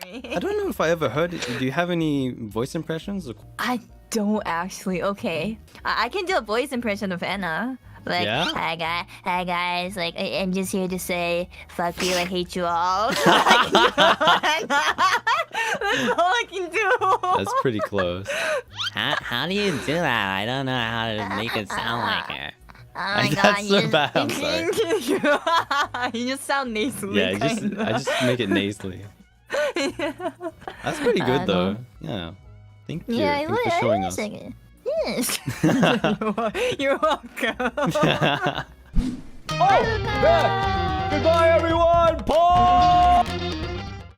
I don't know if I ever heard it. Do you have any voice impressions? I don't actually. Okay, I can do a voice impression of Enna. Like, Yeah? Hi guys, like, I'm just here to say, fuck you, I hate you all. That's all I can do. That's pretty close. How do you do that? I don't know how to make it sound like her. Oh my god, That's so bad, I'm sorry. You just sound nasally. Yeah, I just make it nasally. That's pretty good though. Yeah. Thank you. Yeah, Thanks for showing us. Yes. You're welcome. Oh, yeah. Goodbye everyone. Bye.